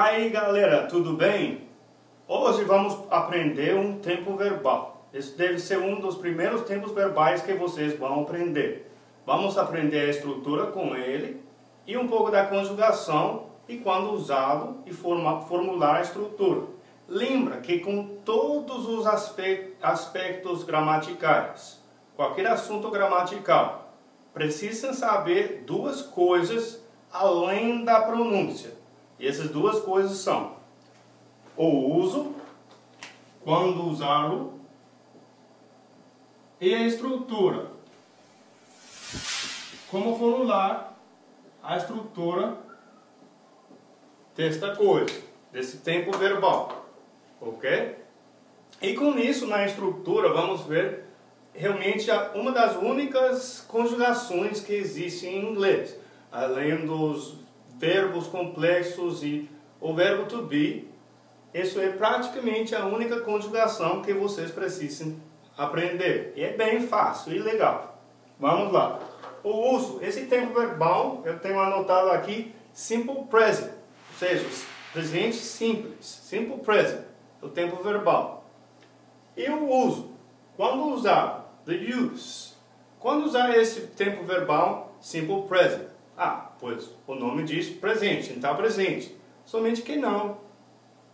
aí galera, tudo bem? Hoje vamos aprender um tempo verbal. Esse deve ser um dos primeiros tempos verbais que vocês vão aprender. Vamos aprender a estrutura com ele e um pouco da conjugação e quando usá-lo e formular a estrutura. Lembra que com todos os aspectos gramaticais, qualquer assunto gramatical, precisam saber duas coisas além da pronúncia. E essas duas coisas são o uso, quando usá-lo, e a estrutura. Como formular a estrutura desta coisa, desse tempo verbal. Ok? E com isso, na estrutura, vamos ver realmente uma das únicas conjugações que existem em inglês. Além dos verbos complexos e o verbo to be, isso é praticamente a única conjugação que vocês precisam aprender. E é bem fácil e legal. Vamos lá. O uso, esse tempo verbal, eu tenho anotado aqui, simple present, ou seja, presente simples, simple present, o tempo verbal. E o uso, quando usar, the use, quando usar esse tempo verbal, simple present. Ah, pois o nome diz presente, então presente. Somente que não.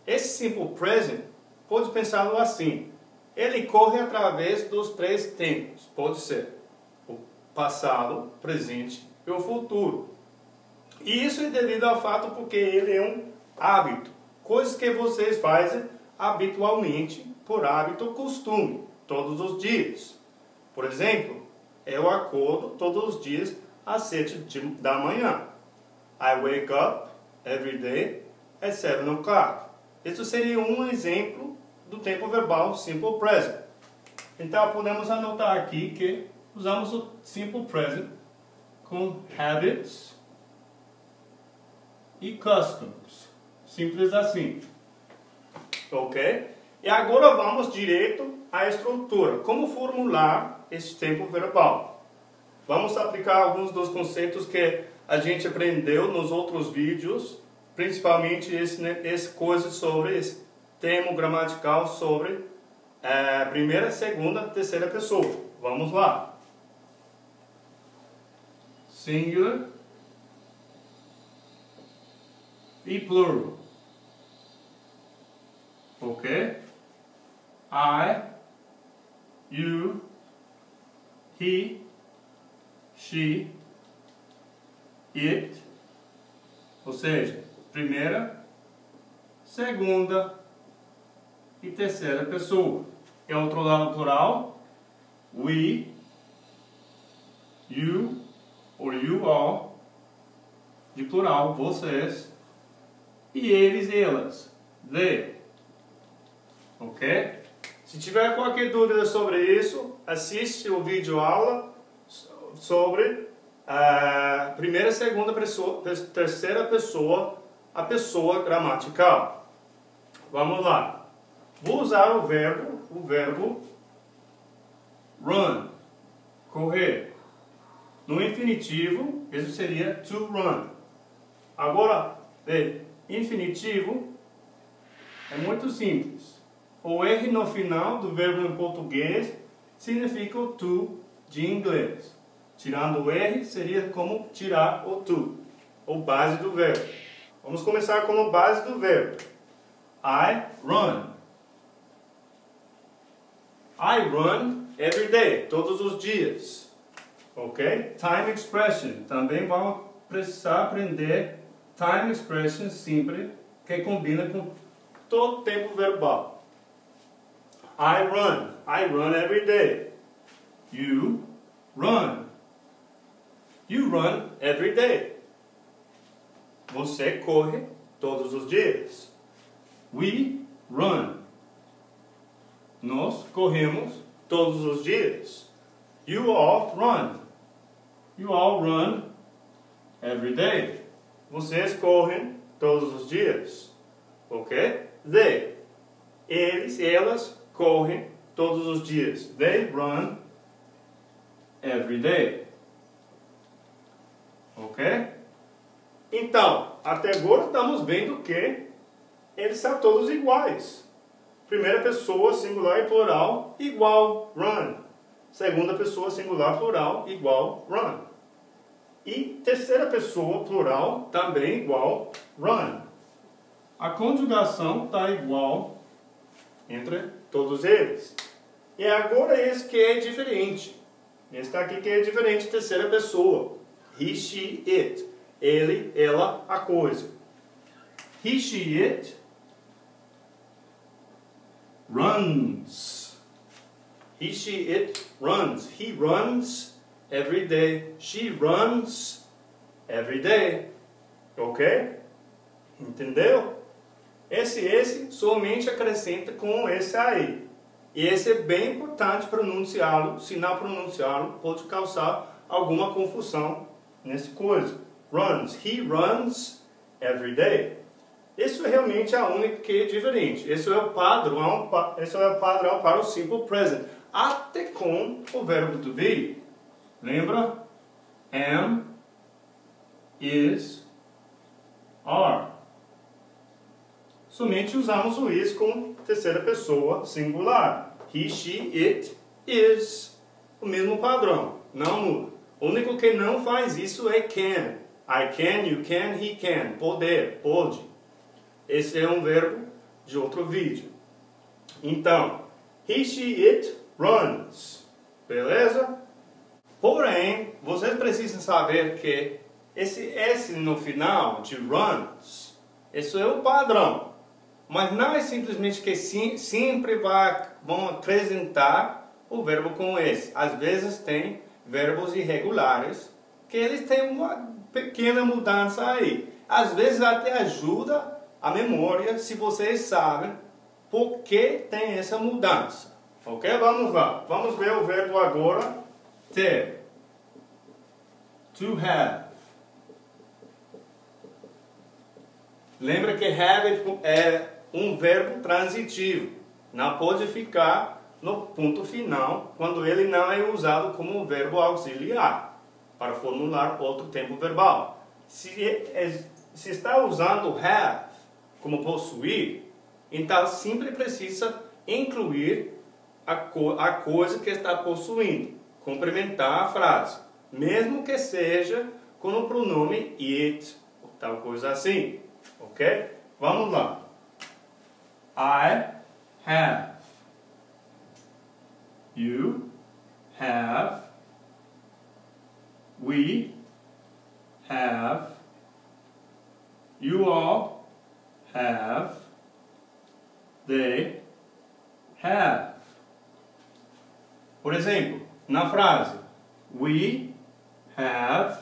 Esse simple present, pode pensá-lo assim. Ele corre através dos três tempos. Pode ser o passado, presente e o futuro. E isso é devido ao fato porque ele é um hábito. Coisas que vocês fazem habitualmente, por hábito, costume, todos os dias. Por exemplo, eu acordo todos os dias às 7 da manhã. I wake up every day at 7 o'clock. Isso seria um exemplo do tempo verbal simple present. Então podemos anotar aqui que usamos o simple present com habits e customs. Simples assim. Ok? E agora vamos direto à estrutura. Como formular esse tempo verbal? Vamos aplicar alguns dos conceitos que a gente aprendeu nos outros vídeos, principalmente esse coisa sobre esse termo gramatical sobre primeira, segunda, terceira pessoa. Vamos lá. Singular e plural. Ok? I, you, he, she, it, ou seja, primeira, segunda e terceira pessoa. E ao outro lado plural, we, you or you all, de plural, vocês, e eles e elas, they. Ok? Se tiver qualquer dúvida sobre isso, assiste o vídeo aula sobre a primeira, segunda pessoa, terceira pessoa, a pessoa gramatical. Vamos lá. Vou usar o verbo run, correr. No infinitivo, isso seria to run. Agora, infinitivo é muito simples. O R no final do verbo em português significa o to de inglês. Tirando o R seria como tirar o to, ou base do verbo. Vamos começar com a base do verbo. I run. I run every day, todos os dias. Ok? Time expression. Também vamos precisar aprender time expression sempre, que combina com todo tempo verbal. I run every day. You run every day. Você corre todos os dias. We run. Nós corremos todos os dias. You all run. You all run every day. Vocês correm todos os dias. Ok? They. Eles, elas correm todos os dias. They run every day. Ok? Então, até agora estamos vendo que eles são todos iguais. Primeira pessoa, singular e plural, igual run. Segunda pessoa, singular, plural, igual run. E terceira pessoa, plural, também igual run. A conjugação está igual entre todos eles. E agora esse que é diferente. Esse aqui que é diferente, terceira pessoa. He, she, it. Ele, ela, a coisa. He, she, it runs. He, she, it runs. He runs every day. She runs every day. Ok? Entendeu? Esse somente acrescenta com esse aí. E esse é bem importante pronunciá-lo. Se não pronunciá-lo, pode causar alguma confusão nessa coisa. Runs. He runs every day. Isso é realmente a única que é diferente. Esse é o padrão para o simple present. Até com o verbo to be. Lembra? Am, is, are. Somente usamos o is com terceira pessoa singular. He, she, it, is. O mesmo padrão. Não muda. O único que não faz isso é can. I can, you can, he can. Poder, pode. Esse é um verbo de outro vídeo. Então, he, she, it runs. Beleza? Porém, vocês precisam saber que esse S no final de runs, isso é o padrão. Mas não é simplesmente que sempre vão acrescentar o verbo com S. Às vezes tem verbos irregulares que eles têm uma pequena mudança aí. Às vezes até ajuda a memória se vocês sabem por que tem essa mudança. Ok? Vamos lá. Vamos ver o verbo agora. Ter. To have. Lembra que have é um verbo transitivo. Não pode ficar no ponto final quando ele não é usado como verbo auxiliar para formular outro tempo verbal. Se está usando have como possuir, então sempre precisa incluir a coisa que está possuindo, complementar a frase, mesmo que seja com o pronome it, ou tal coisa assim. Ok? Vamos lá. I have. You have. We have. You all have. They have. Por exemplo, na frase we have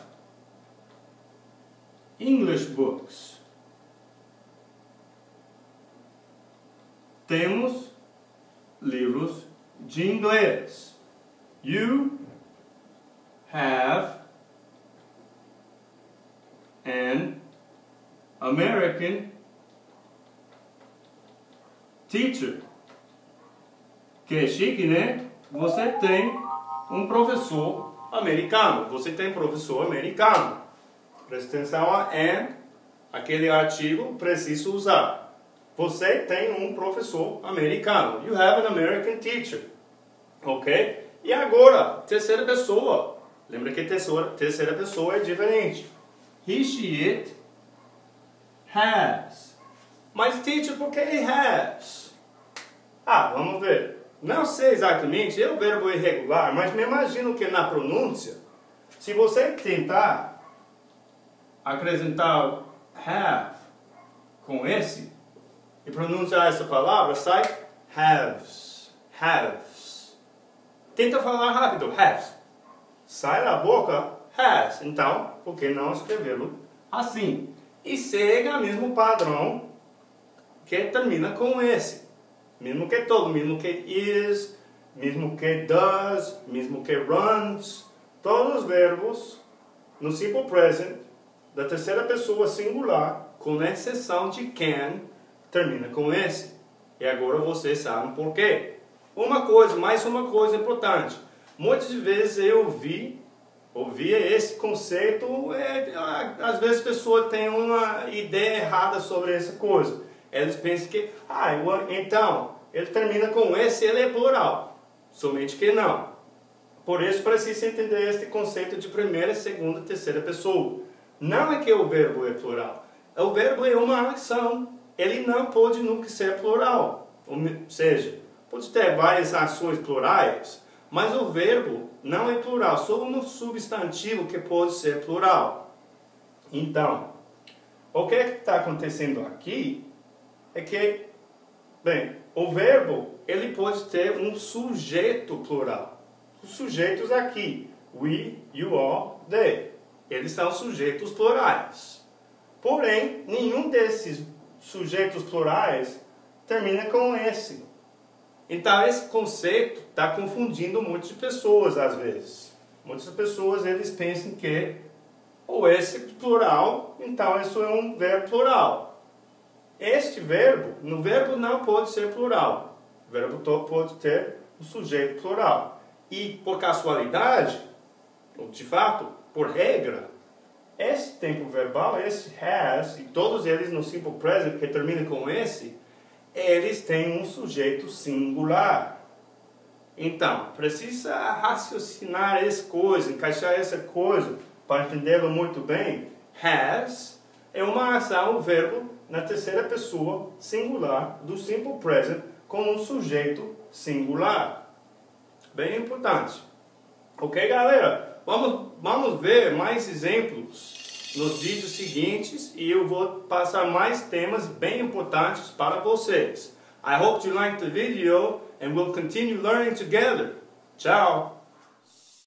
English books. Temos livros de inglês. You have an American teacher. Que chique, né? Você tem um professor americano. Você tem um professor americano. Presta atenção a an, aquele artigo preciso usar. Você tem um professor americano. You have an American teacher. Ok? E agora, terceira pessoa. Lembra que terceira pessoa é diferente. He, she, it has. Mas teacher, por que has? Vamos ver. Não sei exatamente, é o verbo irregular, mas me imagino que na pronúncia, se você tentar acrescentar have com esse, e pronunciar essa palavra, sai haves. Haves. Tenta falar rápido. Haves. Sai da boca has. Então, por que não escrevê-lo assim? E segue o mesmo padrão que termina com esse. Mesmo que todo. Mesmo que is. Mesmo que does. Mesmo que runs. Todos os verbos no simple present da terceira pessoa singular, com exceção de can, termina com esse. E agora vocês sabem por quê. Mais uma coisa importante. Muitas vezes eu ouvia esse conceito, às vezes a pessoa tem uma ideia errada sobre essa coisa. eles pensam que, então, ele termina com esse, ele é plural. Somente que não. Por isso precisa entender este conceito de primeira, segunda, terceira pessoa. Não é que o verbo é plural. O verbo é uma ação. Ele não pode nunca ser plural. Ou seja, pode ter várias ações plurais, mas o verbo não é plural. Só um substantivo que pode ser plural. Então, o que está acontecendo aqui é que, bem, o verbo ele pode ter um sujeito plural. Os sujeitos aqui, we, you, all, they, eles são sujeitos plurais. Porém, nenhum desses sujeitos plurais termina com esse. Então, esse conceito está confundindo muitas pessoas às vezes. Muitas pessoas eles pensam que ou esse plural, então isso é um verbo plural. Este verbo, no verbo não pode ser plural. O verbo pode ter um sujeito plural. E por casualidade, ou de fato, por regra, esse tempo verbal, esse has, e todos eles no simple present que termina com esse, eles têm um sujeito singular. Então, precisa raciocinar essa coisa, encaixar essa coisa para entendê-lo muito bem. Has é uma ação, um verbo na terceira pessoa singular do simple present com um sujeito singular. Bem importante. Ok, galera? Vamos ver mais exemplos nos vídeos seguintes e eu vou passar mais temas bem importantes para vocês. I hope you liked the video and we'll continue learning together. Tchau!